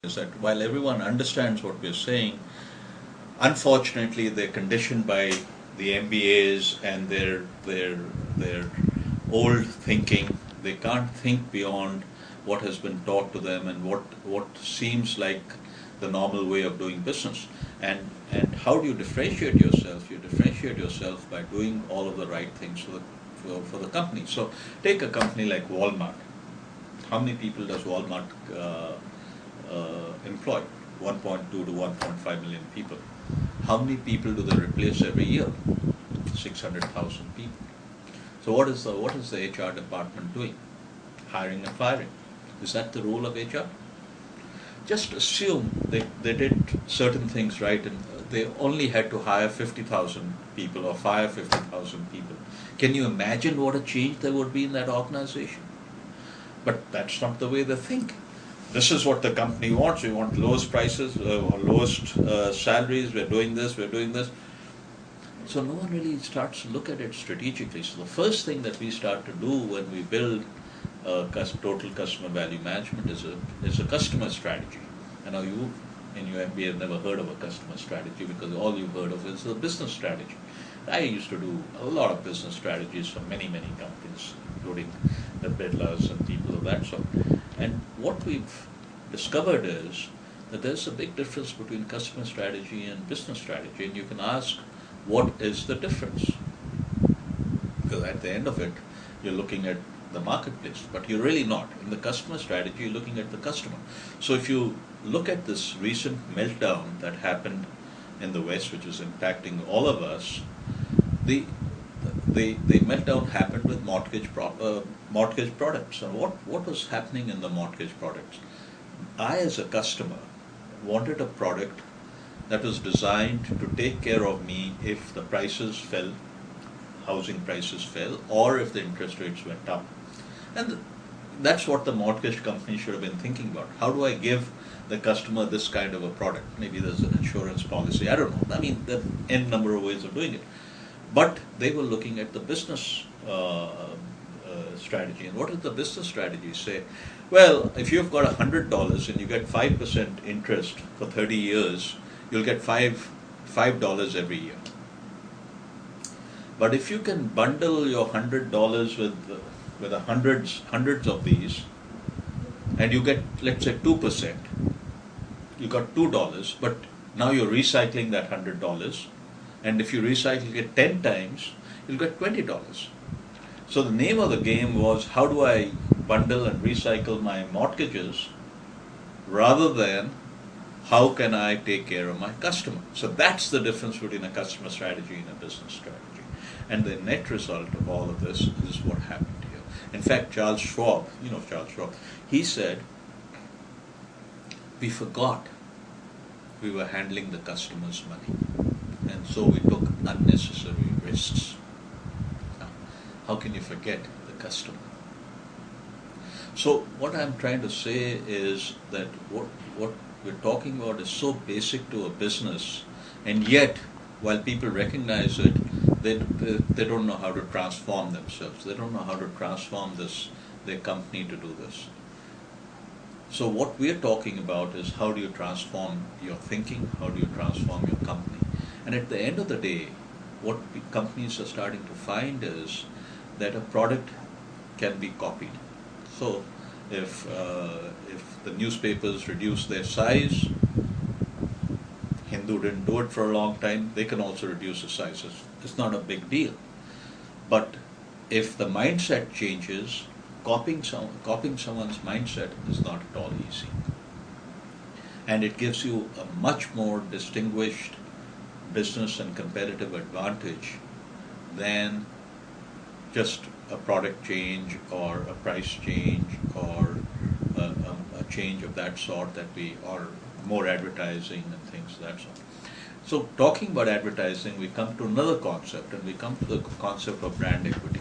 is that while everyone understands what we're saying, unfortunately they're conditioned by the MBAs and their old thinking. They can't think beyond what has been taught to them and what seems like the normal way of doing business. And how do you differentiate yourself? You differentiate yourself by doing all of the right things for the company. So take a company like Walmart. How many people does Walmart employ? 1.2 to 1.5 million people. How many people do they replace every year? 600,000 people. So what is the HR department doing? Hiring and firing. Is that the role of HR? Just assume they did certain things right and they only had to hire 50,000 people or fire 50,000 people. Can you imagine what a change there would be in that organization? But that's not the way they think. This is what the company wants. We want lowest prices or lowest salaries. We're doing this, we're doing this. So no one really starts to look at it strategically. So the first thing that we start to do when we build total customer value management is a customer strategy. And now you in your MBA have never heard of a customer strategy because all you've heard of is the business strategy. I used to do a lot of business strategies for many companies, including the Birlas and people of that sort. And what we've discovered is that there's a big difference between customer strategy and business strategy, and you can ask, what is the difference? Because at the end of it, you're looking at the marketplace, but you're really not. In the customer strategy, you're looking at the customer. So if you look at this recent meltdown that happened in the West, which is impacting all of us, the meltdown happened with mortgage products. And what was happening in the mortgage products? I, as a customer, wanted a product that was designed to take care of me if the prices fell, housing prices fell, or if the interest rates went up. And that's what the mortgage company should have been thinking about. How do I give the customer this kind of a product? Maybe there's an insurance policy, I don't know. I mean, there are n number of ways of doing it. But they were looking at the business strategy. And what did the business strategy say? Well, if you've got $100 and you get 5% interest for 30 years, you'll get $5 every year. But if you can bundle your $100 with hundreds of these, and you get, let's say, 2%, you got $2, but now you're recycling that $100, and if you recycle it 10 times, you'll get $20. So the name of the game was, how do I bundle and recycle my mortgages rather than how can I take care of my customer? So that's the difference between a customer strategy and a business strategy. And the net result of all of this is what happened here. In fact, Charles Schwab, he said, we forgot we were handling the customer's money. And so we took unnecessary risks. Now, how can you forget the customer? So what I'm trying to say is that what we're talking about is so basic to a business, and yet, while people recognize it, they don't know how to transform themselves. They don't know how to transform their company to do this. So what we're talking about is, how do you transform your thinking? How do you transform your company? And at the end of the day, what companies are starting to find is that a product can be copied. So if the newspapers reduce their size, Hindu didn't do it for a long time, they can also reduce the sizes. It's not a big deal. But if the mindset changes, copying someone's mindset is not at all easy. And it gives you a much more distinguished business and competitive advantage than just a product change or a price change or a change of that sort or more advertising and things of that sort. So talking about advertising, we come to another concept, and we come to the concept of brand equity.